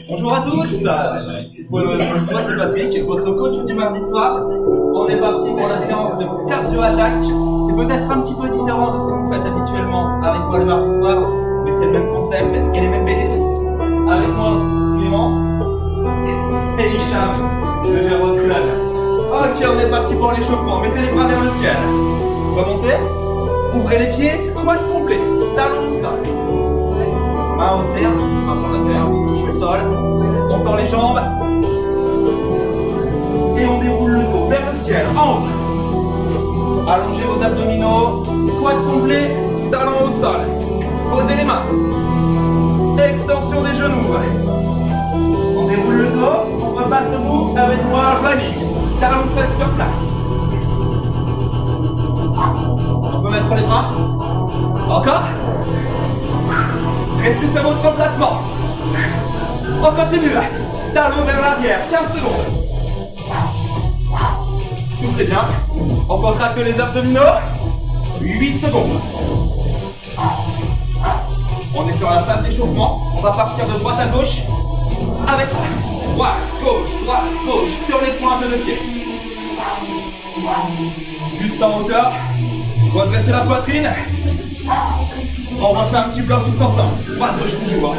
Bonjour à tous, moi c'est Patrick, votre coach du mardi soir. On est parti pour la séance de cardio-attaque. C'est peut-être un petit peu différent de ce que vous faites habituellement avec moi le mardi soir, mais c'est le même concept et les mêmes bénéfices. Avec moi, Clément et Hicham, le gérant du club. Ok, on est parti pour l'échauffement. Mettez les bras vers le ciel. Remontez, ouvrez les pieds, squat complet, talons au sol. Main au terre, main sur la terre, touche le sol, on tend les jambes et on déroule le dos vers le ciel, angle. Allongez vos abdominaux, squat complet, talons au sol. Posez les mains, extension des genoux. On déroule le dos, on repasse debout avec moi, running, talons fesses sur place. On peut mettre les bras, encore. Restez sur votre emplacement. On continue. Talons vers l'arrière. 15 secondes. Soufflez bien. On contracte les abdominaux. 8 secondes. On est sur la phase d'échauffement. On va partir de droite à gauche. Avec droite, gauche, sur les pointes de pied. Juste en hauteur. Redressez la poitrine. On va faire un petit bloc tout ensemble. Droite, gauche, toujours.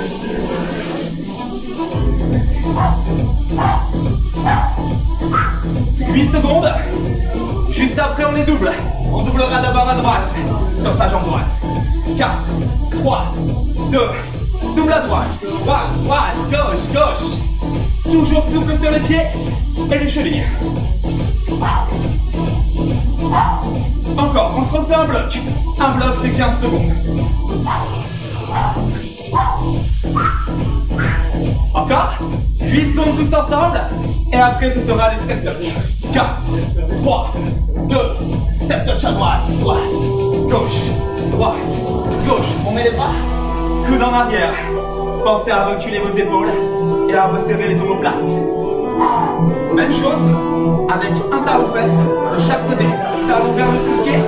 8 secondes. Juste après, on les double. On doublera d'abord à droite, sur sa jambe droite. 4, 3, 2, double à droite. Droite, gauche. Toujours souple sur les pieds et les chevilles. Encore, on se refait un bloc. Un bloc, c'est 15 secondes. Encore 8 secondes tous ensemble. Et après, ce sera les step touch. 4, 3, 2, step touch à droite, gauche. On met les bras, coude en arrière. Pensez à reculer vos épaules et à resserrer les omoplates. Même chose avec un talon fesse de chaque côté. Talon vers le fessier,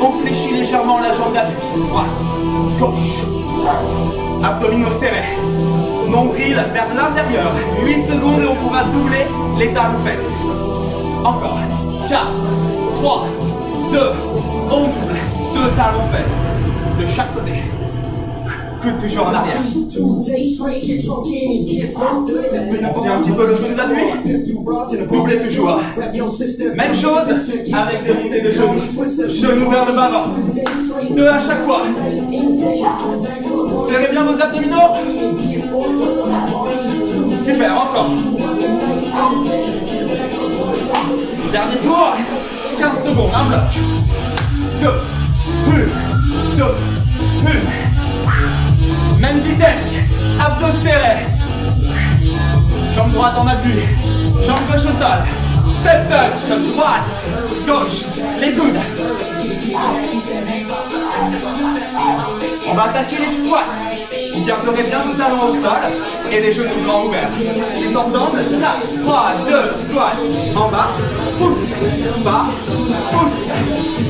on fléchit légèrement la jambe d'appui. Droite, gauche. Abdominaux serrés. Nombril vers l'intérieur. 8 secondes et on pourra doubler les talons fesses. Encore. 4, 3, 2, on double. 2 talons fesses de chaque côté. Coude toujours en arrière. On vient un petit peu le genou d'appui. Doublez toujours. Même chose avec les montées de genoux. Genoux vers le bas. 2 à chaque fois. Serrez bien vos abdominaux. Super, encore. Dernier tour. 15 secondes, un bloc. 2, 1. Même vitesse, abdos serrés. Jambe droite en appui, jambe gauche au sol. Step touch, droite, gauche, les coudes. On va attaquer les squats. Vous garderez bien vos talons au sol et les genoux grands ouverts. Les ensemble, 4, 3, 2, squat. En bas, pousse, bas, pousse.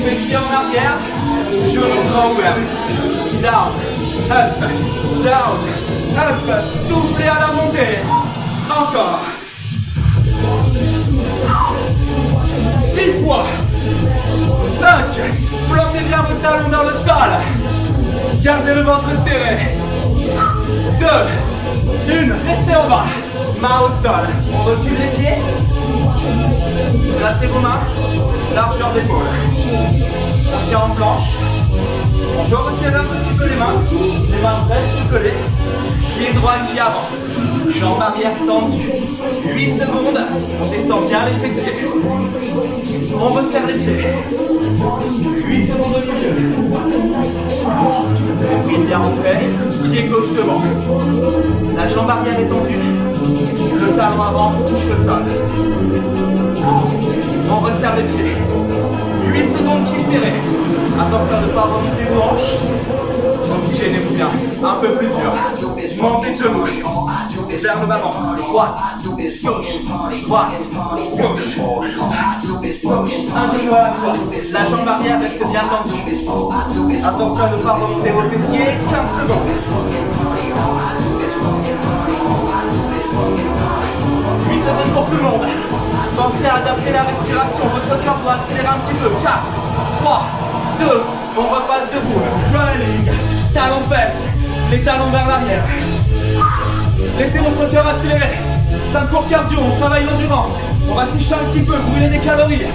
Fessiers en arrière, genoux grands ouverts. Down. Up, down, up, soufflez à la montée. Encore. 6 fois. 5. Bloquez bien vos talons dans le sol. Gardez le ventre serré. 2, 1. Restez en bas. Main au sol. On recule les pieds. Placez vos mains. Largeur d'épaule. On tient en planche. On doit resserrer un petit peu les mains restent collées, pied droit qui avance, jambe arrière tendue, 8 secondes, on descend bien les fessiers, on resserre les pieds, 8 secondes au milieu, pied bien rentré, pied gauche devant, la jambe arrière est tendue, le talon avant touche le sol, on resserre les pieds, 8 secondes pieds serrés. Attention de ne pas remonter vos hanches. Oxygénez-vous bien. Un peu plus dur. Montez de genoux. Vers le bas-ventre. Droite. Gauche. Droite. Gauche. Gauche. Un genou à la fois. La jambe arrière reste bien tendue. Attention de ne pas remonter vos fessiers. 15 secondes. semaine pour tout le monde. Pensez à adapter la respiration, votre cœur doit accélérer un petit peu. 4, 3, 2, on repasse debout. Running, talons fesses, les talons vers l'arrière. Laissez votre cœur accélérer. C'est un court cardio, on travaille l'endurance. On va sécher un petit peu, brûler des calories.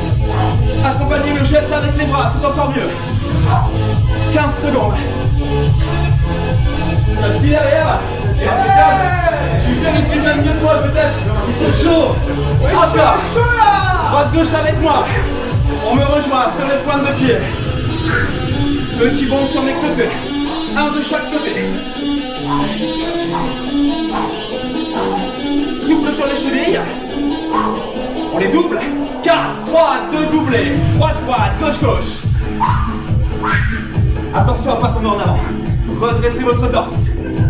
Accompagnez le geste avec les bras, c'est encore mieux. 15 secondes. Ça suit derrière. Je vérifie même mieux toi peut-être. Il fait chaud. Encore. Droite gauche avec moi. On me rejoint sur les pointes de pied. Petit bond sur mes côtés. Un de chaque côté. Souple sur les chevilles. On les double. 4, 3, 2 doublés. Droite, droite, gauche, gauche. Attention à ne pas tomber en avant. Redressez votre torse.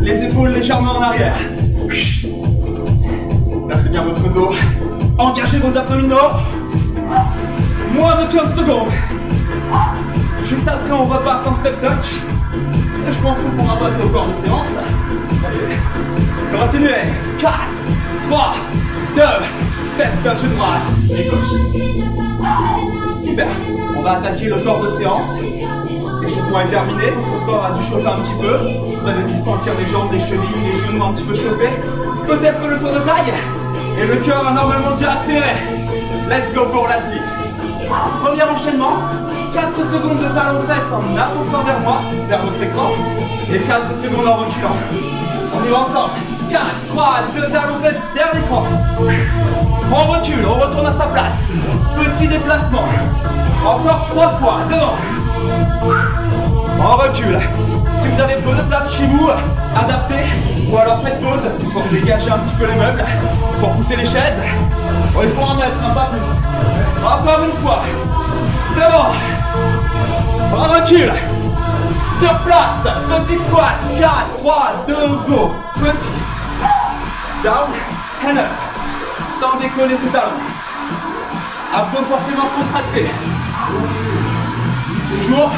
Les épaules légèrement en arrière. Placez bien votre dos. Engagez vos abdominaux. Moins de 15 secondes. Juste après, on repasse en step touch. Et je pense qu'on pourra passer au corps de séance. Allez. Continuez. 4, 3, 2, step touch droite et gauche. Super. On va attaquer le corps de séance. L'échauffement est terminé, votre corps a dû chauffer un petit peu. Vous avez dû sentir les jambes, les chevilles, les genoux un petit peu chauffés. Peut-être le tour de taille. Et le cœur a normalement dû accélérer. Let's go pour la suite. Premier enchaînement. 4 secondes de talons fesses en avançant vers moi, vers votre écran. Et 4 secondes en reculant. On y va ensemble. 4, 3, 2 talons fesses vers l'écran. On recule, on retourne à sa place. Petit déplacement. Encore 3 fois, devant. On recule. Si vous avez peu de place chez vous, adaptez. Ou alors faites pause pour dégager un petit peu les meubles. Pour pousser les chaises. Bon, il faut en mettre, un pas plus. Encore une fois. Devant. On recule. Sur place. Petit squat. 4, 3, 2, go. Petit. Down and up. Sans décoller ses talons. Abdos forcément contractés. Toujours.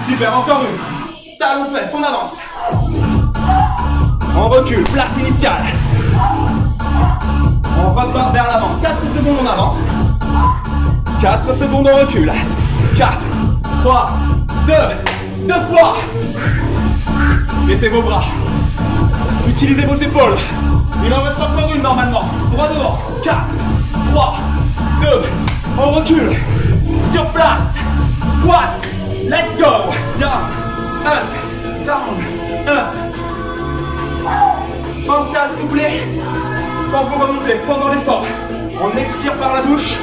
Super, encore une. Talons fesses, on avance. On recule, place initiale. On repart vers l'avant. 4 secondes, on avance. 4 secondes, on recule. 4, 3, 2, 2 fois. Mettez vos bras. Utilisez vos épaules. Il en reste encore une normalement. Droit devant. 4, 3, 2, on recule. Sur place. Squat. Let's go. Down, up, down, up. Pensez à souffler quand vous remontez pendant l'effort. On expire par la bouche,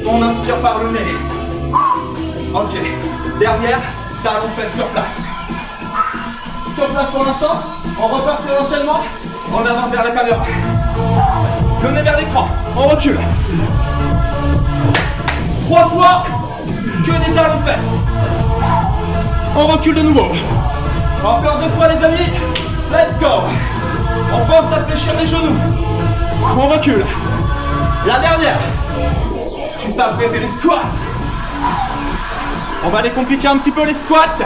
on inspire par le nez. Ok. Dernière, talons fesses sur place. Sur place pour l'instant. On repart sur l'enchaînement. On avance vers la caméra. Venez vers l'écran. On recule. 3 fois. Que des talons fesses. On recule de nouveau. Encore 2 fois les amis. Let's go. On pense à fléchir les genoux. On recule. La dernière. Juste après c'est les squats. On va les compliquer un petit peu les squats.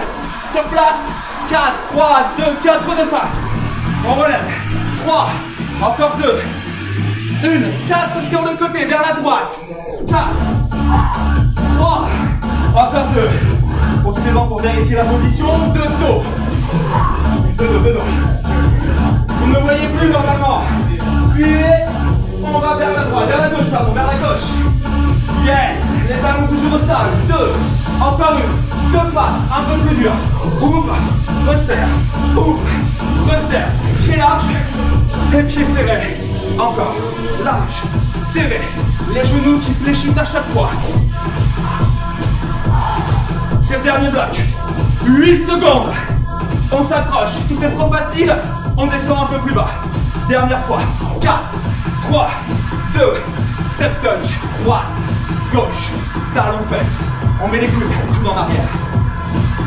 Sur place. 4, 3, 2, 4 de face. On relève. 3. Encore 2. 1. 4 sur le côté vers la droite. 4. 3. Encore 2. Poursuivant pour vérifier la position de dos. De dos. Vous ne me voyez plus normalement. Suivez. On va vers la droite, vers la gauche, pardon, vers la gauche. Yes. Les talons toujours au sol. 2. Encore une. 2 faces. Un peu plus dur. Ouvre. Resserre. Ouvre. Resserre. Pied large. Et pieds serrés. Encore. Large. Serré. Les genoux qui fléchissent à chaque fois. C'est le dernier bloc. 8 secondes. On s'accroche. Si c'est trop facile, on descend un peu plus bas. Dernière fois. 4, 3, 2, step touch. Droite, gauche, talons fesses. On met les coudes, coudes en arrière.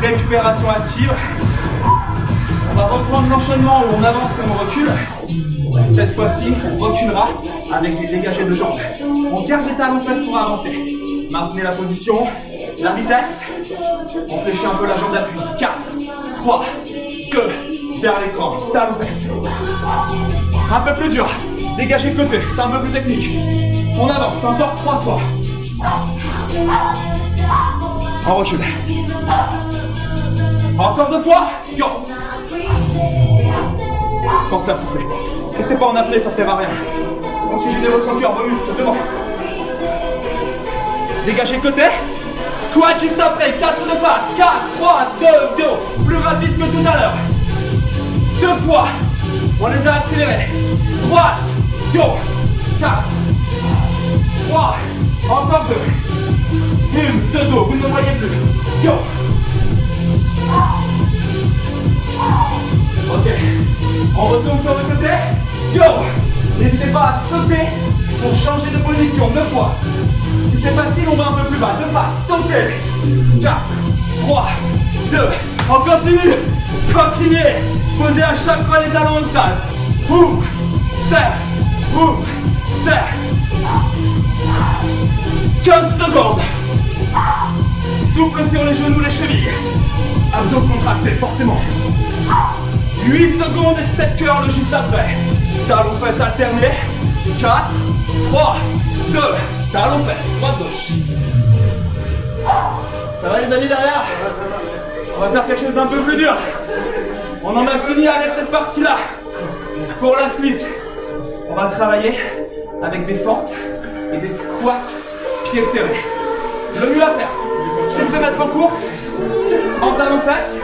Récupération active. On va reprendre l'enchaînement où on avance comme on recule. Cette fois-ci, on reculera avec des dégagés de jambes. On garde les talons fesses pour avancer. Maintenez la position, la vitesse. On fléchit un peu la jambe d'appui. 4, 3, 2, vers l'écran. Talons fesses. Un peu plus dur. Dégagez le côté, c'est un peu plus technique. On avance, encore 3 fois. On recule. Encore 2 fois. Go. Pensez à souffler. Restez pas en apnée, ça sert à rien. Oxygénez votre cœur, vos muscles, devant. Dégagez le côté. Squat juste après, 4 de face. 4, 3, 2, go. Plus rapide que tout à l'heure. 2 fois. On les a accélérés. Droite. Go. 4. 3. Encore 2. 1, 2 dos, vous ne me voyez plus. Go. Ok. On retourne sur le côté. Go. N'hésitez pas à sauter pour changer de position 2 fois. Si c'est facile, on va un peu plus bas. 2 pas. Sautez. 4, 3, 2. On continue. Continuez. Posez à chaque fois les talons au sol. Ouvre. Serre. Ouvre. Serre. 15 secondes. Souple sur les genoux, les chevilles. Abdos contractés, forcément. 8 secondes et step curl juste après. Talons fesses alternés. 4, 3, 2. Talons fesses, droite gauche. Ça va les amis derrière? On va faire quelque chose d'un peu plus dur. On en a fini avec cette partie-là. Pour la suite, on va travailler avec des fentes et des squats pieds serrés. Le mieux à faire, c'est de se mettre en course, en talons fesses.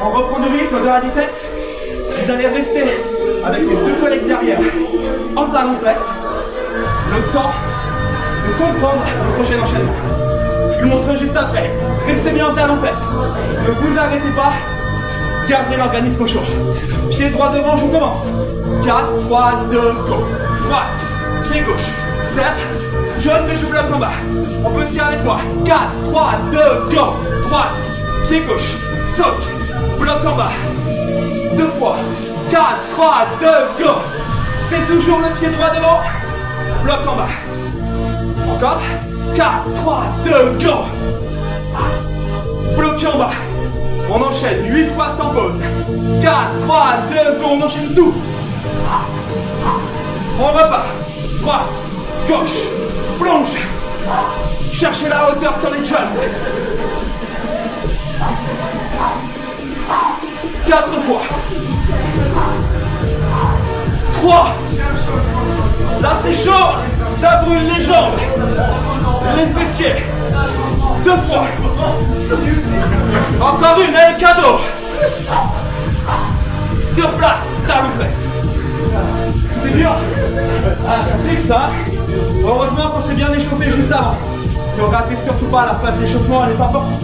On reprend du rythme, de la vitesse. Vous allez rester avec les 2 collègues derrière en talons fesses. Le temps de comprendre le prochain enchaînement. Je vous montre juste après. Restez bien en talons fesses. Ne vous arrêtez pas. Gardez l'organisme chaud. Pied droit devant, je commence. 4, 3, 2, go. Droite, pied gauche. Serre. Jeune, mais je bloque en bas. On peut se faire avec moi. 4, 3, 2, go. Droite, pied gauche. Saute. Bloc en bas. 2 fois. 4, 3, 2, go. C'est toujours le pied droit devant. Bloc en bas. Encore. 4, 3, 2, go. Bloqué en bas. On enchaîne 8 fois sans pause. 4, 3, 2, go. On enchaîne tout. On repart. Droite, gauche, plonge. Cherchez la hauteur sur les jumps. 4 fois. 3. Là c'est chaud. Ça brûle les jambes. Les fessiers. 2 fois. Encore une, allez, cadeau. Sur place, talons fesses. C'est dur. C'est ça. Heureusement qu'on s'est bien échauffé juste avant. Ne ratez surtout pas la phase d'échauffement, elle est importante.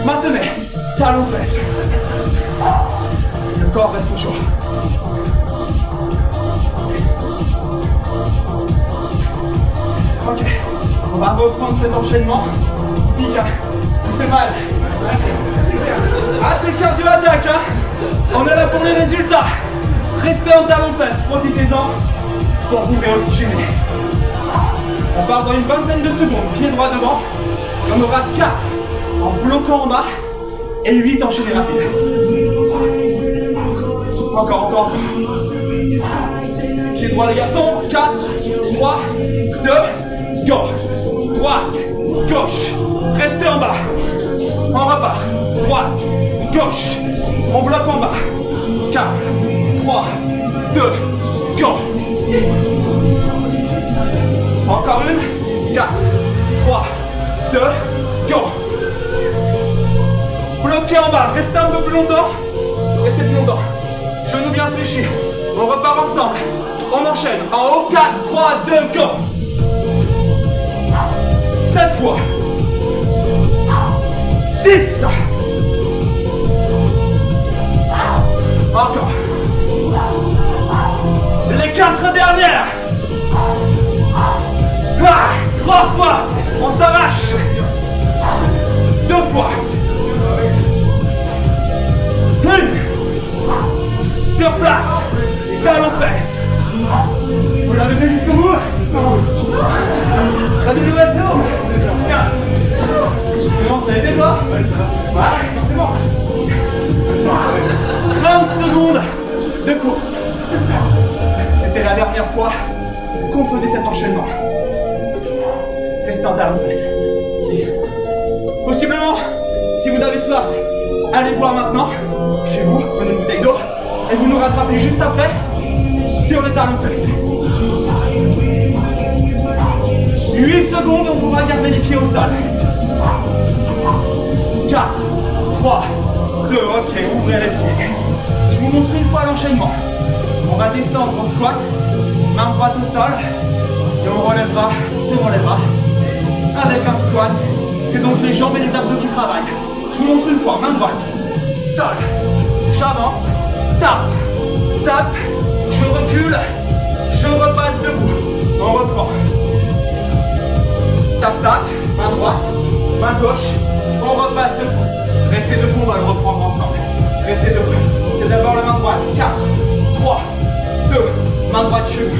Maintenez, talons fesses. Le corps reste chaud. Ok, on va reprendre cet enchaînement. Pika, il fait mal. Ah, c'est le cardio-attaque, hein. On est là pour les résultats. Restez en talons fesses, profitez-en pour vous réoxygéner. On part dans une vingtaine de secondes, pied droit devant. Et on aura 4 en bloquant en bas et 8 enchaînés rapides. Encore. Pied droit les garçons, 4, 3, 2, go. Droite, gauche, restez en bas. On repart. Droite, gauche, on bloque en bas. 4, 3, 2, go. Encore une. 4, 3, 2, go. Bloquez en bas, restez un peu plus longtemps. Restez plus longtemps. Genoux bien fléchis. On repart ensemble. On enchaîne. En haut, 4, 3, 2, go. 7 fois. 6. Encore. Les 4 dernières. 3 fois. On s'arrache. 2 fois. 1. Sur place. Talons fesses. Vous l'avez fait jusqu'au bout? Ça dit de mettre zéro. Comment ça a aidé toi? Voilà, c'est bon. 30 secondes de course. C'est C'était la dernière fois qu'on faisait cet enchaînement. Restez en talons-fesses. Et possiblement, si vous avez soif, allez boire maintenant. Chez vous, prenez une bouteille d'eau et vous nous rattrapez juste après sur les talons-fesses. 8 secondes et on pourra garder les pieds au sol. 4, 3, 2, ok, ouvrez les pieds. Je vous montre une fois l'enchaînement. On va descendre en squat, main droite au sol, et on relèvera devant les bras. Avec un squat, c'est donc les jambes et les abdos qui travaillent. Je vous montre une fois, main droite, sol, j'avance, tape, tape, je recule, je repasse debout. On reprend. Tape, tape, main droite, main gauche, on repasse debout. Restez debout, on va le reprendre ensemble. Restez debout. C'est d'abord la main droite. 4, 3, 2, main droite chez vous.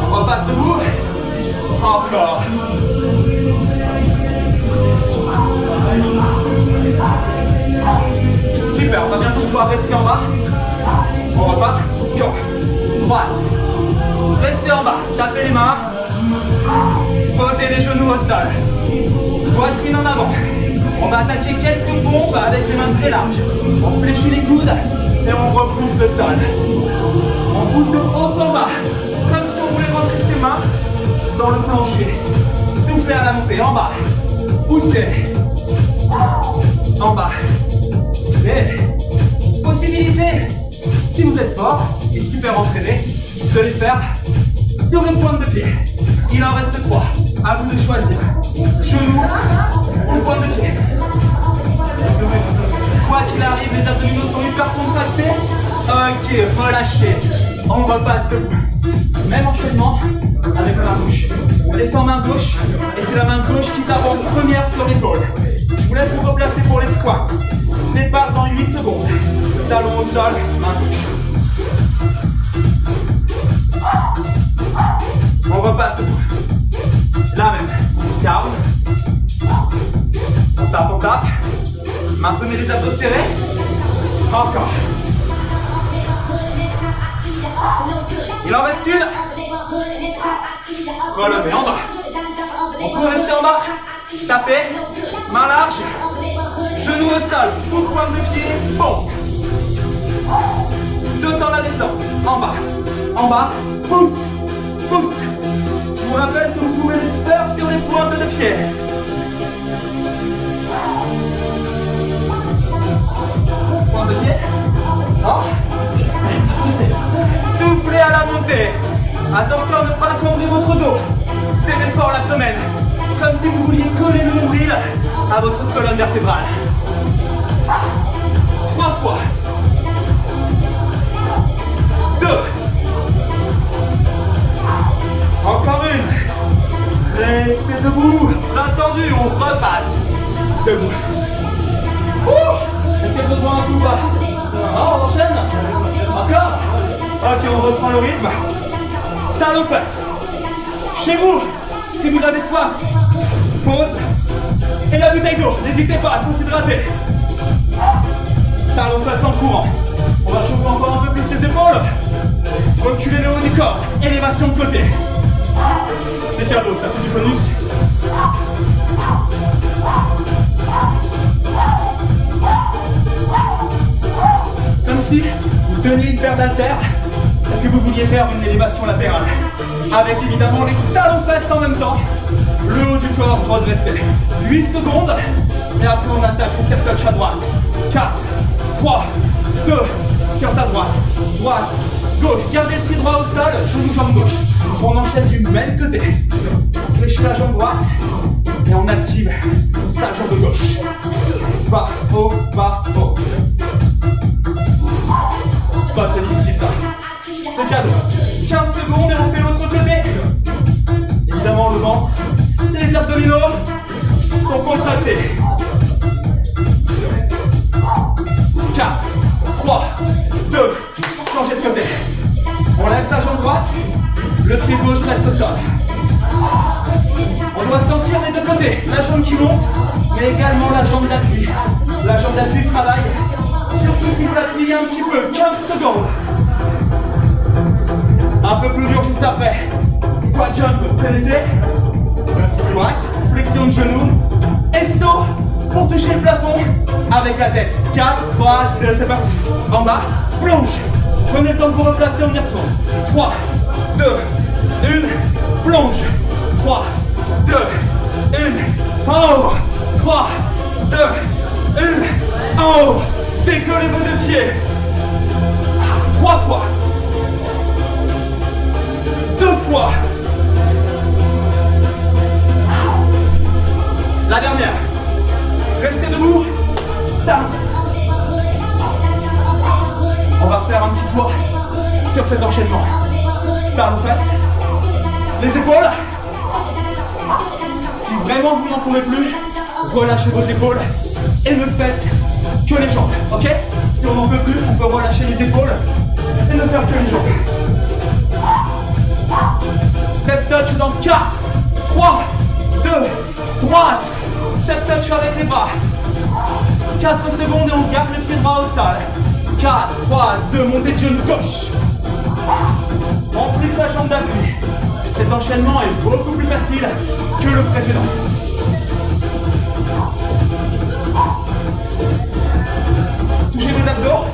On repasse debout. Encore. Super, on va bientôt pouvoir rester en bas. On repasse. Gauche, droite. Restez en bas, tapez les mains. Posez les genoux au sol. Poitrine en avant. On va attaquer quelques pompes avec les mains très larges. On fléchit les coudes et on repousse le sol. On pousse de haut en bas, comme si on voulait rentrer ses mains dans le plancher. Soufflez à la montée, en bas. Poussez. En bas. Et possibilité, si vous êtes fort et super entraîné, de les faire sur les pointes de pied. Il en reste 3. À vous de choisir. Genoux ou pointe de pied. Quoi qu'il arrive, les abdominaux sont hyper contractés. Ok, relâchez. On repasse debout. Même enchaînement avec la main gauche. On descend main gauche et c'est la main gauche qui tape en première sur l'épaule. Je vous laisse vous replacer pour les squats. Départ dans 8 secondes. Talon au sol, main gauche. On repasse debout. Là même. Calme. On tape, on tape. Maintenez les abdos serrés. Encore. Il en reste une. Relevez en bas. On peut rester en bas. Tapez. Main large. Genou au sol. Ou pointe de pied. Bon. Deux temps la descente. En bas. En bas. Pousse. Pousse. Je vous rappelle que vous pouvez les faire sur les pointes de pied. Pointe de pied. Non. Soufflez à la montée. Attention à ne pas encombrer votre dos. Serrez fort l'abdomen. Comme si vous vouliez coller le nombril à votre colonne vertébrale. 3 fois. 2. Encore une. Restez debout. Attendu, on repasse. Debout. Est-ce qu'il y a besoin d'un coup ou pas? On enchaîne. Encore. Ok, on reprend le rythme. Talon face. Chez vous, si vous avez soif, pause. Et la bouteille d'eau, n'hésitez pas, il faut s'hydrater. Talon face en courant. On va chauffer encore un peu plus les épaules. Reculez le haut du corps. Élévation de côté. C'est cadeau, ça c'est du bonus. Comme si vous teniez une paire d'haltères et que vous vouliez faire une élévation latérale. Avec évidemment les talons fesses en même temps. Le haut du corps redressé. 8 secondes. Et après on attaque le step touch à droite. 4, 3, 2, sur sa droite. Droite, gauche. Gardez le pied droit au sol, genou, jambe gauche. On enchaîne du même côté. On fléchit la jambe droite. Et on active sa jambe gauche. Bas, haut, bas, haut. C'est pas très difficile ça. C'est cadeau. 15 secondes et on fait l'autre côté. Évidemment le ventre. Les abdominaux sont contractés. 4, 3, 2, changez de côté. On lève sa jambe droite. Le pied gauche reste au sol. On doit sentir les deux côtés. La jambe qui monte, mais également la jambe d'appui. La jambe d'appui travaille. Surtout si vous l'appuyez briller un petit peu, 15 secondes. Un peu plus dur juste après. Squat jump, vous connaissez? Squat, flexion de genou. Et saut pour toucher le plafond avec la tête. 4, 3, 2, c'est parti. En bas, plonge. Prenez le temps de vous replacer, on y retourne. 3, 2, 1, plonge. 3, 2, 1, en haut. 3, 2, 1, en haut. Décollez vos deux pieds. 3 fois. 2 fois. La dernière. Restez debout. Ça. On va faire un petit tour sur cet enchaînement. Par vos fesses. Les épaules. Si vraiment vous n'en pouvez plus, relâchez vos épaules et ne faites que les jambes. Ok? Si on n'en peut plus, on peut relâcher les épaules et ne faire que les jambes. Step touch dans 4, 3, 2, droite. Step touch avec les bras. 4 secondes et on garde le pied droit au sol. 4, 3, 2, montée de genou gauche. Remplis sa jambe d'appui. Cet enchaînement est beaucoup plus facile que le précédent. Touchez vos abdos.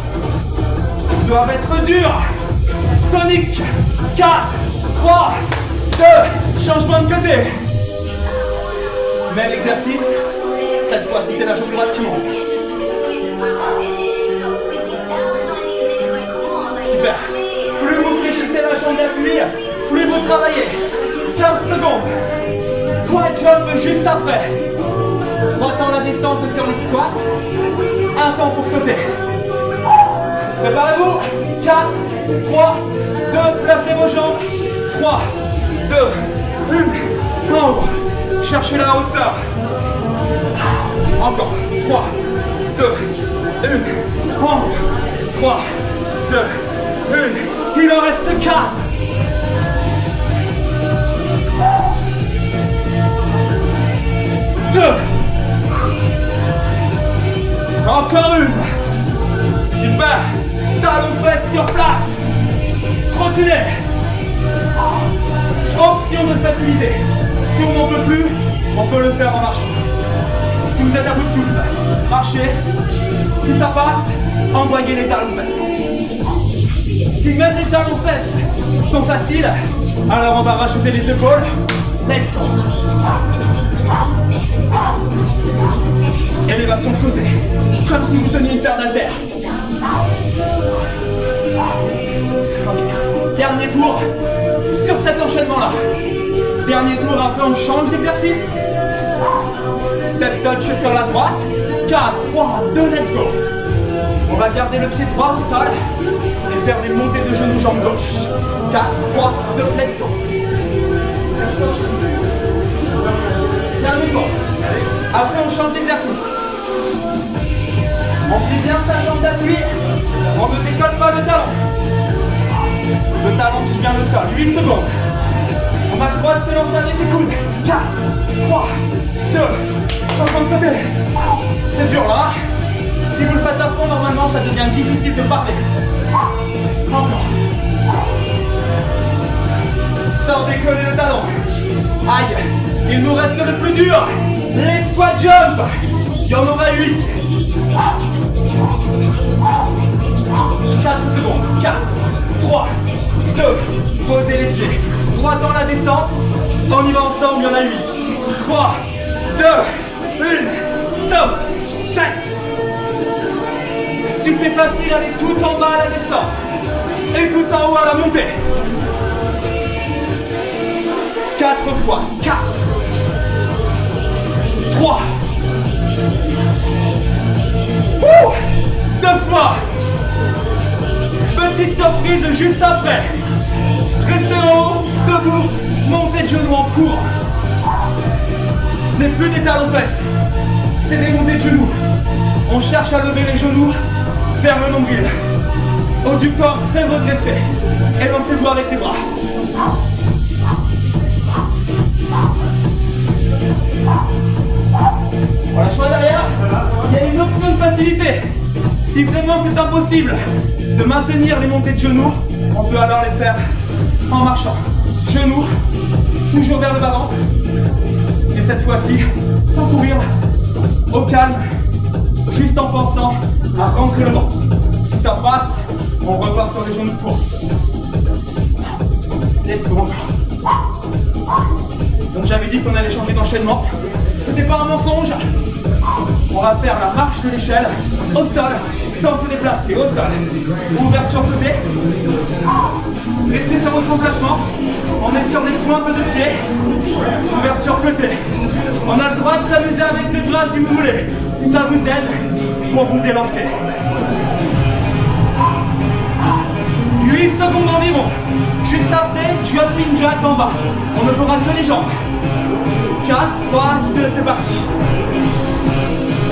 Ils doivent être durs. Tonique. 4, 3, 2, changement de côté. Même exercice. Cette fois-ci, c'est la jambe droite qui monte. Super. Plus vous fléchissez la jambe d'appui, plus vous travaillez. 15 secondes. Squat jump juste après. 3 temps la descente sur les squats. 1 temps pour sauter. Préparez-vous. 4, 3, 2, placez vos jambes. 3, 2, 1, en haut. Cherchez la hauteur. Encore. 3, 2, 1, en haut. 3, 2, 1. Il en reste 4. Encore une. Super. Talons fesses sur place. Continuez. Option de stabilité. Si on n'en peut plus, on peut le faire en marchant. Si vous êtes à bout de souffle, marchez. Si ça passe, envoyez les talons fesses. Si même les talons fesses sont faciles, alors on va rajouter les épaules. Let's go. Élévation de côté, comme si vous teniez une paire d'haltères. Okay. Dernier tour sur cet enchaînement-là. Dernier tour, après on change d'exercice. Step touch sur la droite. 4, 3, 2, let's go. On va garder le pied droit au sol et faire des montées de genoux, jambe gauche. 4, 3, 2, let's go. Dernier tour. Après on change d'exercice. On plie bien sa jambe d'appui. On ne décolle pas le talon. Le talon touche bien le sol. 8 secondes. On va droite se lancer avec les coudes. 4, 3, 2, changement de côté. C'est dur là. Si vous le faites à fond, normalement ça devient difficile de parler. Encore. Sans décoller le talon. Aïe. Il nous reste le plus dur. Les squat jump. Il y en aura 8. 4 secondes. 4, 3, 2, posez les pieds. 3 dans la descente. On y va ensemble, il y en a 8. 3, 2, 1, saute. 7. Si c'est facile, allez tout en bas à la descente. Et tout en haut à la montée. 4 fois. 4. 3. 2 fois. Petite surprise juste après. Restez en haut, debout, montez de genoux en cours. Ce n'est plus des talons fesses, c'est des montées de genoux. On cherche à lever les genoux vers le nombril. Haut du corps très redressé. Et lancez-vous avec les bras. On lâche pas derrière. Il y a une option de facilité. Si vraiment c'est impossible de maintenir les montées de genoux, on peut alors les faire en marchant. Genoux, toujours vers le bas-ventre. Et cette fois-ci, sans courir, au calme, juste en pensant à rentrer le ventre. Si ça passe, on repart sur les genoux de course. Let's go. Donc j'avais dit qu'on allait changer d'enchaînement. C'était pas un mensonge. On va faire la marche de l'échelle au sol, sans se déplacer, au sol. Ouverture côté. Restez sur votre emplacement. On est sur des pointes de pied. Ouverture côté. On a le droit de s'amuser avec les bras si vous voulez. Si ça vous aide pour vous élancer. 8 secondes environ. Juste après, jumping jack en bas. On ne fera que les jambes. 4, 3, 2, c'est parti.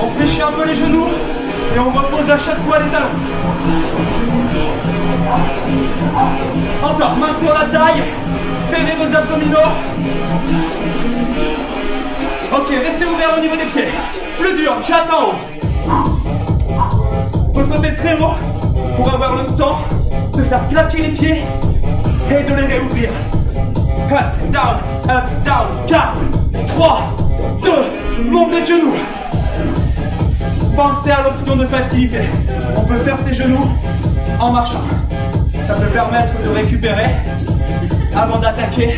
On fléchit un peu les genoux et on repose à chaque fois les talons. Encore, main sur la taille. Serrez vos abdominaux. Ok, restez ouverts au niveau des pieds. Plus dur, jack en haut. Faut sauter très haut pour avoir le temps de faire claquer les pieds et de les réouvrir. Up, down, 4, 3, 2, montez de genoux. Pensez à l'option de facilité. On peut faire ses genoux en marchant. Ça peut permettre de récupérer avant d'attaquer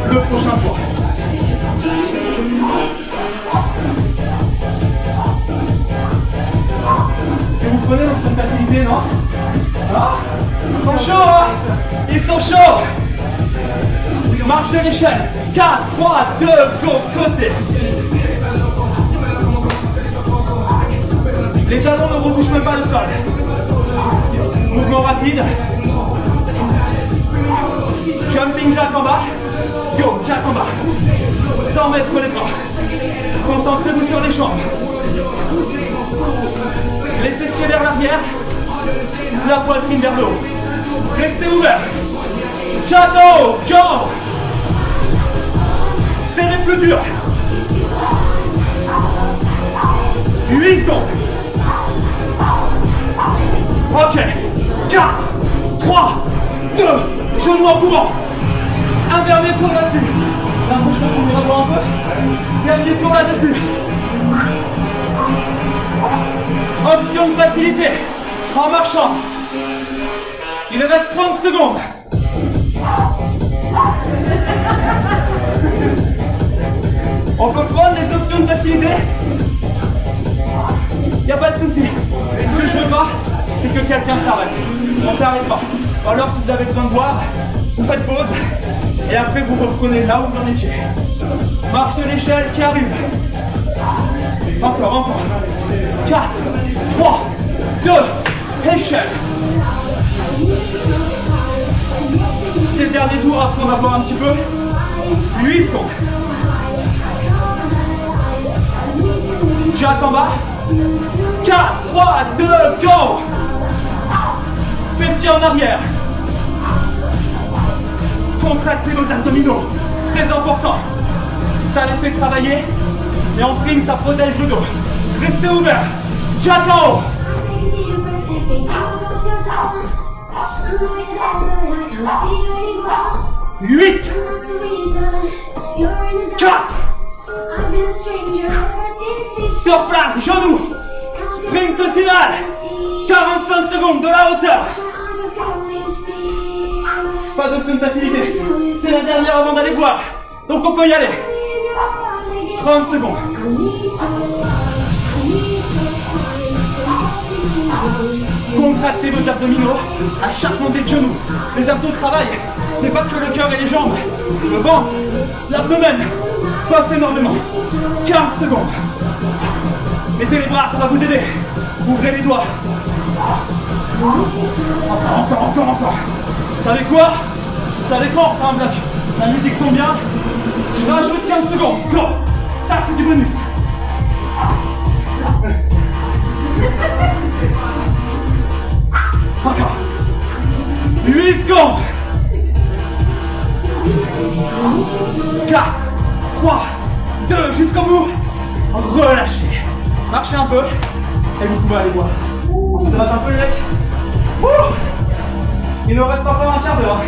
le prochain tour. Et vous prenez l'option de facilité, non? Ah, ils sont chauds, hein? Ils sont chauds! Marche de l'échelle. 4, 3, 2, go, côté. Les talons ne retouchent même pas le sol. Mouvement rapide. Jumping jack en bas. Go, jack en bas. Sans mettre les bras. Concentrez-vous sur les jambes. Les fessiers vers l'arrière. La poitrine vers le haut. Restez ouvert. Jack en haut. Go. Serrez plus dur. 8 secondes. Ok. 4, 3, 2, genoux en courant. Un dernier tour là-dessus. Là, moi, je pense qu'on ira voir un peu. Dernier tour là-dessus. Option de facilité. En marchant. Il reste 30 secondes. On peut prendre les options de facilité. Il n'y a pas de souci. Et ce que je veux pas, c'est que quelqu'un s'arrête. On ne s'arrête pas. Ou alors, si vous avez besoin de boire, vous faites pause. Et après, vous reprenez là où vous en étiez. Marche de l'échelle qui arrive. Encore. 4, 3, 2, échelle. C'est le dernier tour, après on va boire un petit peu. 8 secondes. Jack en bas. 4, 3, 2, go. Fessiers en arrière. Contractez vos abdominaux. Très important. Ça les fait travailler. Et en prime, ça protège le dos. Restez ouvert. Jack en haut. 8, 4, sur place, genoux, sprint final, 45 secondes de la hauteur. Pas d'option de facilité, c'est la dernière avant d'aller boire, donc on peut y aller. 30 secondes. Contractez vos abdominaux à chaque montée de genoux. Les abdos travaillent. Ce n'est pas que le cœur et les jambes. Le ventre, l'abdomen bossent énormément. 15 secondes. Mettez les bras, ça va vous aider. Ouvrez les doigts. Encore. Vous savez quoi? Vous savez quoi? On fait un bloc. La musique tombe bien. Je rajoute 15 secondes. Go. Ça, c'est du bonus. Encore. 8 secondes. 4, 3, 2, jusqu'au bout. Relâchez. Marchez un peu. Et vous pouvez aller voir. On se gratte un peu les mecs. Il nous reste encore un quart d'heure.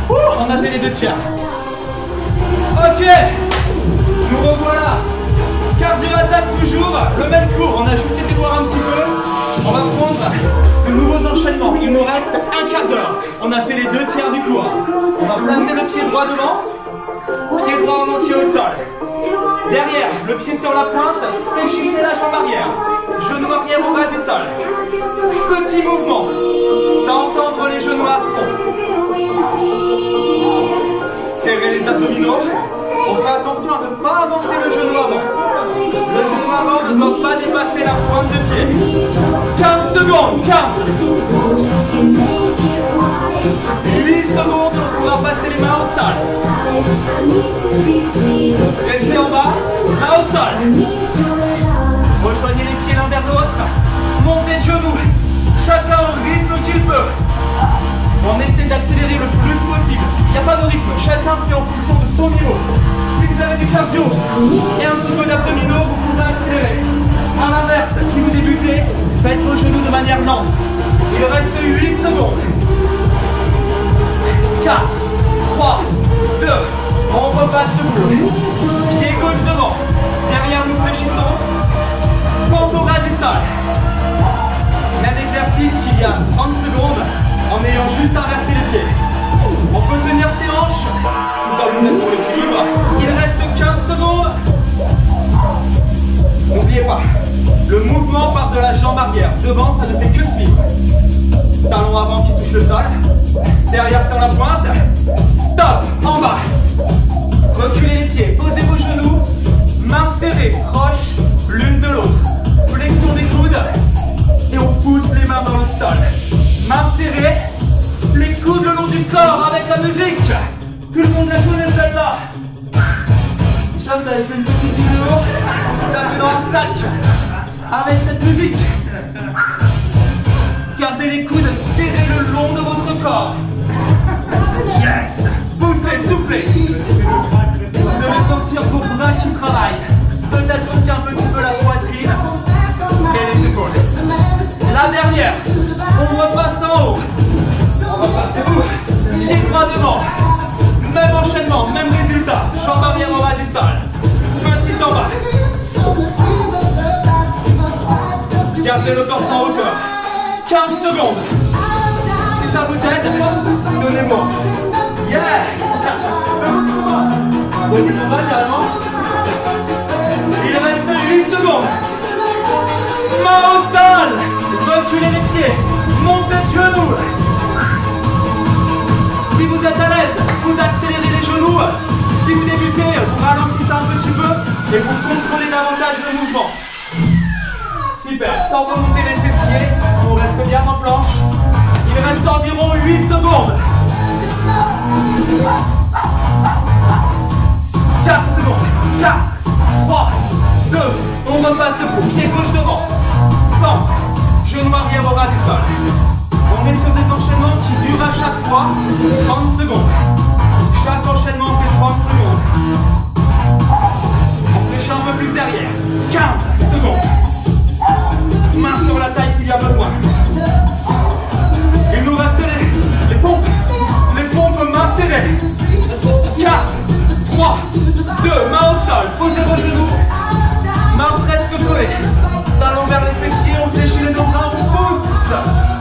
On a fait les 2 tiers. Ok, nous revoilà. Cardio attaque toujours, le même cours. On a juste été voir un petit peu. On va prendre de nouveaux enchaînements. Il nous reste un quart d'heure. On a fait les 2 tiers du cours. On va placer le pied droit devant. Pied droit en entier au sol. Derrière, le pied sur la pointe, fléchissez la jambe arrière. Genou arrière au bas du sol. Petit mouvement, sans tendre les genoux à fond. Serrez les abdominaux. On fait attention à ne pas avancer le genou avant. Le genou avant ne doit pas dépasser la pointe de pied. 15 secondes, 15. 8 secondes, on pourra passer les mains au sol. Restez en bas, mains au sol. Rejoignez les pieds l'un vers l'autre. Montez de genoux. Chacun au rythme qu'il peut. On essaie d'accélérer le plus possible. Il n'y a pas de rythme. Chacun fait en fonction de son niveau. Si vous avez du cardio et un petit peu d'abdominaux, vous pouvez accélérer. À l'inverse, si vous débutez, faites vos genoux de manière lente. Il reste 8 secondes. 4, 3, 2, on repasse debout. Pied gauche devant. Derrière, nous fléchissons. Pense au bas du sol. Un exercice qui gagne 30 secondes en ayant juste inversé les pieds. On peut tenir ses hanches. Tout ça vous êtes pour l'équilibre. Il reste 15 secondes. N'oubliez pas, le mouvement part de la jambe arrière. Devant, ça ne fait que suivre. Talon avant qui touche le sol. Derrière sur la pointe. Stop, en bas. Reculez les pieds, posez vos genoux. Mains serrées, proches l'une de l'autre. Flexion des coudes. Et on pousse les mains dans le sol. Mains serrées. Les coudes le long du corps avec la musique. Tout le monde la connaît celle-là. Cham, t'avais fait une petite vidéo. T'as fait dans un sac. Avec cette musique. Gardez les coudes serrés le long de votre corps. Yes. Poussez, soufflez. Vous devez sentir vos bras qui travaillent. Peut-être aussi un petit peu la poitrine et les épaules. La dernière. On repasse en haut. On repasse debout. Pied droit devant. Même enchaînement, même résultat. Jambe arrière en bas du sol. Petit en bas. Gardez le corps en hauteur. 15 secondes. Si ça vous aide, donnez-moi. Yeah. Petit combat carrément. Il reste 8 secondes. Main au sol. Reculez les pieds. Montez de genoux. Si vous êtes à l'aise, vous accélérez les genoux. Si vous débutez, vous ralentissez un petit peu et vous contrôlez davantage le mouvement. Super. Sans remonter les fessiers, on reste bien en planche. Il reste environ 8 secondes. 4 secondes. 4, 3, 2, on repasse debout. Pied gauche devant. Fente. Genou arrière au bas du sol. On est sur des enchaînements qui durent à chaque fois 30 secondes. Chaque enchaînement fait 30 secondes. On fléchit un peu plus derrière. 15 secondes. Main sur la taille s'il y a besoin. Il nous reste les pompes. Les pompes, mains serrées. 4, 3, 2, main au sol. Posez vos genoux. Main presque collée. Talon vers les fessiers, on fléchit les deux bras, on pousse.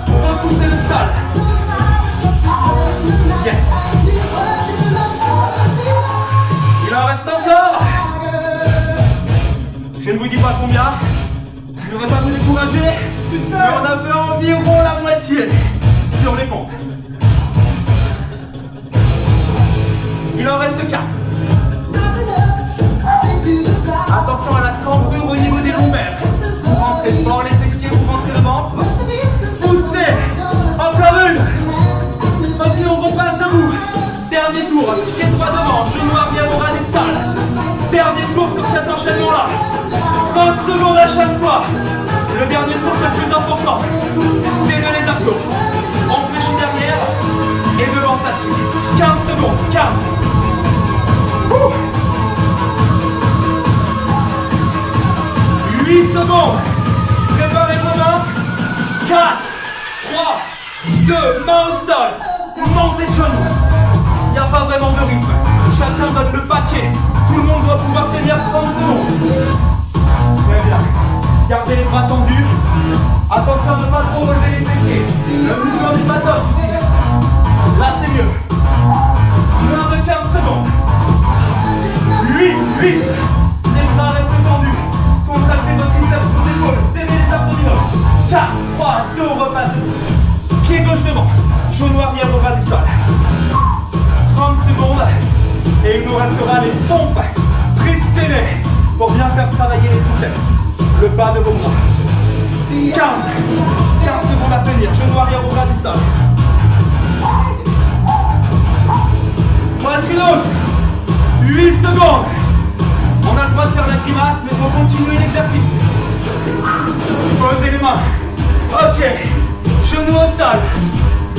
Repoussez le sol. Yes. Il en reste encore. Je ne vous dis pas combien. Je n'aurais pas vous décourager. Mais on a fait environ la moitié sur les pompes. Il en reste 4. Attention à la cambrure au niveau des lombaires. Vous rentrez fort les fessiers, vous rentrez le ventre. Poussez. Encore une. Ok, on repasse debout. Dernier tour. Pied droit devant. Genou arrière au bas du sol. Dernier tour sur cet enchaînement-là. 30 secondes à chaque fois. Le dernier tour, c'est le plus important. Serrez les abdos. On fléchit derrière. Et devant, ça suit. 15 secondes. 15. 8 secondes. Préparez vos mains. 4, 2, main au sol, montez de genoux. Il n'y a pas vraiment de rythme. Chacun donne le paquet. Tout le monde doit pouvoir tenir 30 secondes. Très bien. Gardez les bras tendus. Attention de ne pas trop relever les fessiers. Le mouvement du bâton. Là, c'est mieux. Moins de 15 secondes. 8. Les bras restent tendus. Contractez votre triceps sous l'épaule. Serrez les abdominaux. 4, 3, 2, on repasse. Pied gauche devant. Genou arrière au bas du sol. 30 secondes. Et il nous restera les pompes très serrées pour bien faire travailler les triceps. Le bas de vos bras. 15 secondes à tenir. Genou arrière au bas du sol. Poitrine haute. 8 secondes. On a le droit de faire la grimace, mais il faut continuer l'exercice. Posez les mains. Ok. Genou au sol.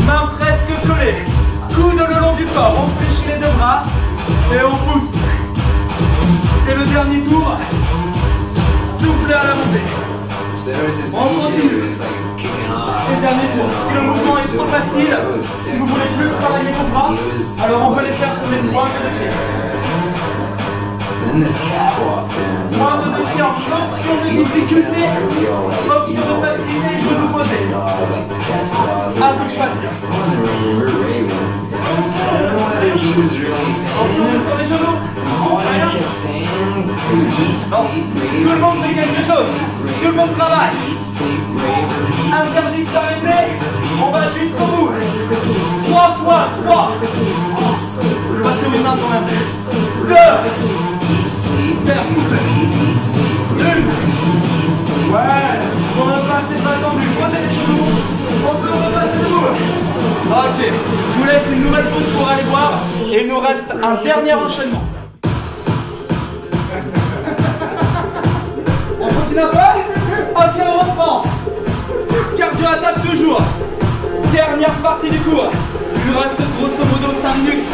Mains presque collées. Coude le long du corps. On fléchit les deux bras. Et on pousse. C'est le dernier tour. Soufflez à la montée. On continue. C'est le dernier tour. Si le mouvement est trop facile, si vous voulez plus travailler vos bras, alors on peut les faire sur les pointes de pied. Pointe de pied en option de difficulté, option de facilité, genou posé. À vous de choisir. Option sur les genoux. Non. Tout le monde fait quelque chose. Tout le monde travaille. Interdit de s'arrêter. On va jusqu'au bout. 3 fois 3. Parce que mes mains sont même. 2. Faire. 1. Ouais. On repasse, c'est pas tendu. Posez les genoux. On peut repasser debout. Ok. Je vous laisse une nouvelle pause pour aller boire. Et il nous reste un dernier enchaînement. On continue un peu? Ok, on reprend. Cardio attaque toujours. Dernière partie du cours. Il nous reste grosso modo 5 minutes.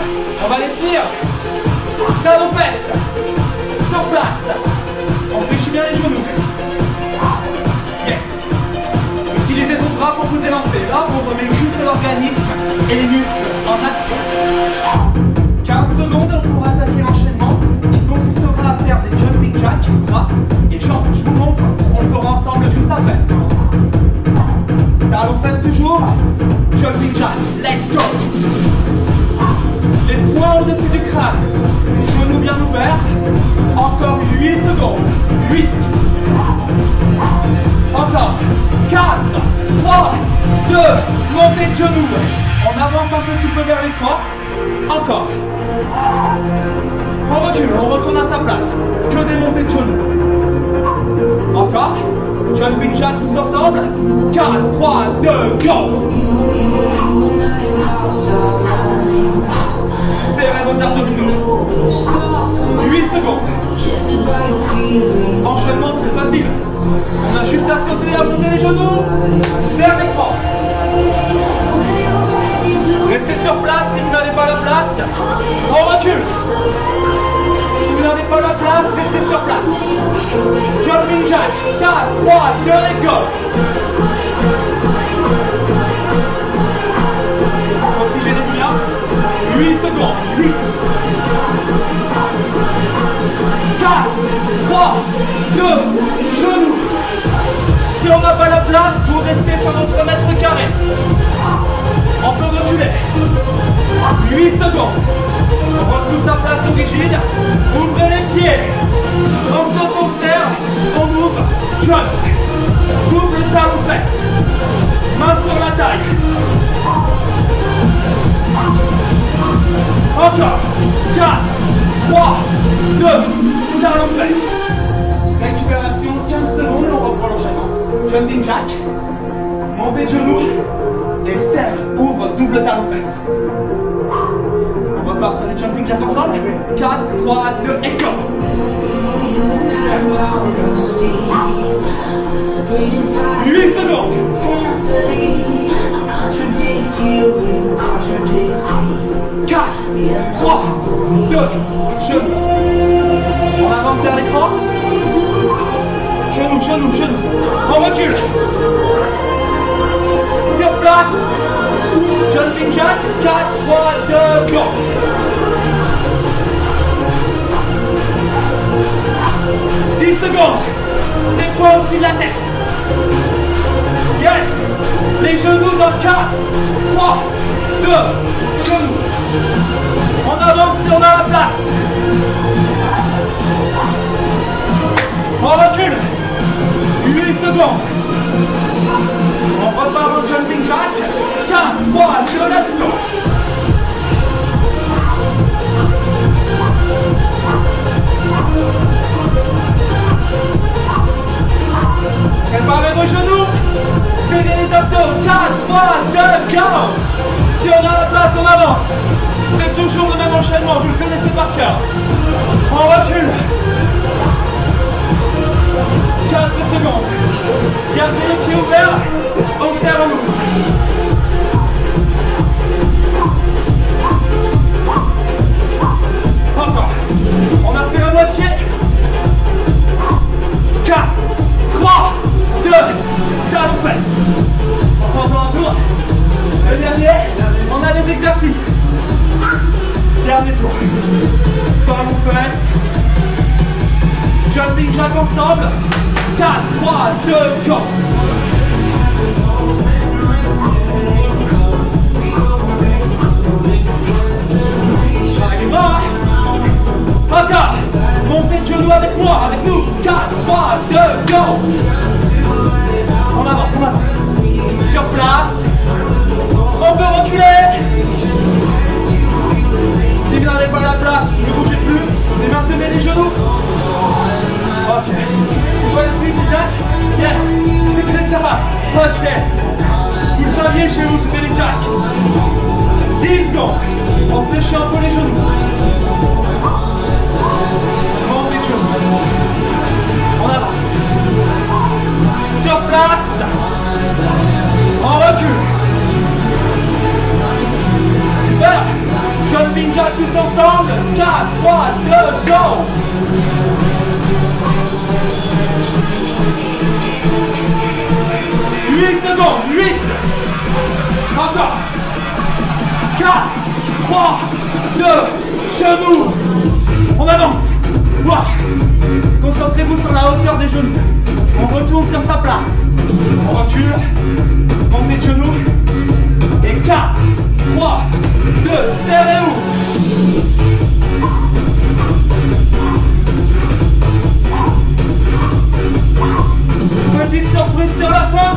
On va les tenir. Talons fesses. Sur place. On fléchit bien les genoux. Yes. Utilisez vos bras pour vous élancer. Là, on remet juste l'organisme et les muscles en action. 15 secondes pour attaquer l'enchaînement qui consistera à faire des jumping jacks, bras et jambes. Je vous montre, on le fera ensemble juste après. Talons fesses toujours. Jumping jack, let's go. Les poings au-dessus du crâne. Les genoux bien ouverts. Encore 8 secondes. 8. Encore. 4, 3, 2. Montez de genoux. On avance un petit peu vers l'écran. Encore. On recule, on retourne à sa place. Que des montées de genoux. Encore. Jumping jack tous ensemble. 4, 3, 2, go. Serrez vos abdominaux. 8 secondes. Enchaînement très facile. On a juste à sauter et à monter les genoux. Vers l'écran. Restez sur place si vous n'avez pas la place. On recule. Si vous n'avez pas la place, restez sur place. Jumping jack. 4, 3, 2 et go. Oxygénez bien. 8 secondes. 8. 4, 3, 2, genoux. Si on n'a pas la place, vous restez sur votre mètre carré. On peut reculer. 8 secondes. On retrouve sa place rigide. Ouvrez les pieds. On s'auto-serre. On ouvre. Jump. Double talon fait. Main sur la taille. Encore. 4, 3, 2, talon fait. Récupération 15 secondes et on reprend l'enchaînement. Jumping jack. Montez de genoux. Et serre, ouvre, double talon fesse. On repart sur les jumping jacks ensemble. 4, 3, 2 et go. 8 secondes. 4, 3, 2, genoux. On avance vers l'écran. Genoux, genoux, genoux. On recule. Sur place, Jumping jack, 4, 3, 2, go. Secondes. Les poings au-dessus de la tête. Yes. Les genoux dans 4, 3, 2, genoux. On avance si on a la place. On recule. 8 secondes. On repart en jumping jack. 4, 3, 2, let's go. Préparez vos genoux. Serrez les abdos. 4, 3, 2, go. Si on a la place, on avance. C'est toujours le même enchaînement, vous le connaissez par cœur. On recule. 4 secondes. Gardez les pieds ouverts. Observez-nous. Encore. On a fait la moitié. 4, 3, 2, ça vous fait. Encore un tour. Le dernier, on a des exercices. Dernier tour. Comme vous faites. Jumping jack ensemble. 4, 3, 2, go. Encore. Montez de genoux avec moi, avec nous. 4, 3, 2, go. On avance, on avance. Sur place. On peut reculer. Si vous n'avez pas la place, ne bougez plus. Mais maintenez les genoux. Ok. Vous voyez la suite, Jack? Yes. C'est que ça. Ok. Vous saviez chez vous, c'était les Jack. 10 secondes. On fléchit un peu les genoux. Montez de genoux. On avance. Sur place. On recule. Super. Jumping jack tous ensemble. 4, 3, 2, go. Secondes, 8. Encore. 4, 3, 2, genoux. On avance. Wow. Concentrez-vous sur la hauteur des genoux. On retourne sur sa place. On recule. On met de genoux. Et 4, 3, 2, serrez-vous. Petite surprise sur la fin.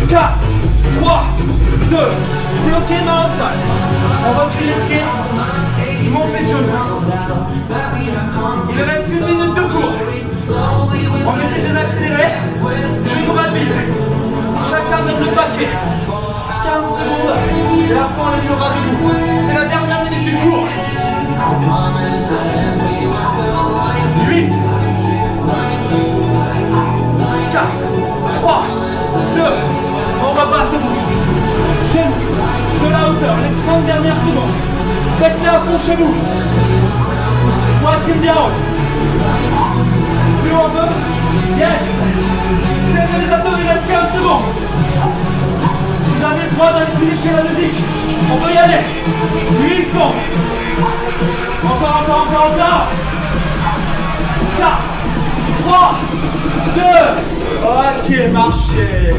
4, 3, 2, bloquez main au sol. On recule les pieds. Montez de genoux. Il reste 1 minute de cours. On essaie de l'accélérer. Genoux rapides. Chacun donne le paquet. 15 secondes. Et après on les fera debout. C'est la dernière minute du cours. 8, 4, 3, 2, on repart debout. Genoux, de la hauteur, les 30 dernières secondes. Faites-les à fond chez vous. Poitrine bien haute. Plus haut un peu. Yes. Serrez les abdos, il reste 15 secondes. Vous avez le droit d'équilibrer la musique. On peut y aller. 8 secondes. Encore. 4, 3, 2. Ok, marchez.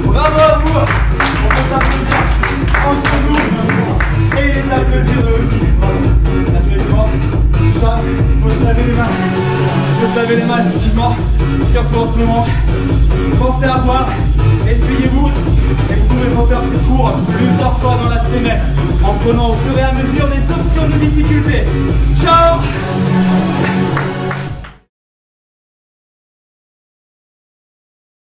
Bravo à vous. On peut s'applaudir entre nous. Et les applaudir de aussi. Bravo. Chat, faut se laver les mains. Faut se laver les mains, effectivement. Surtout en ce moment. Pensez à boire. Essuyez-vous. Et vous pouvez refaire ce cours plusieurs fois dans la semaine. En prenant au fur et à mesure des options de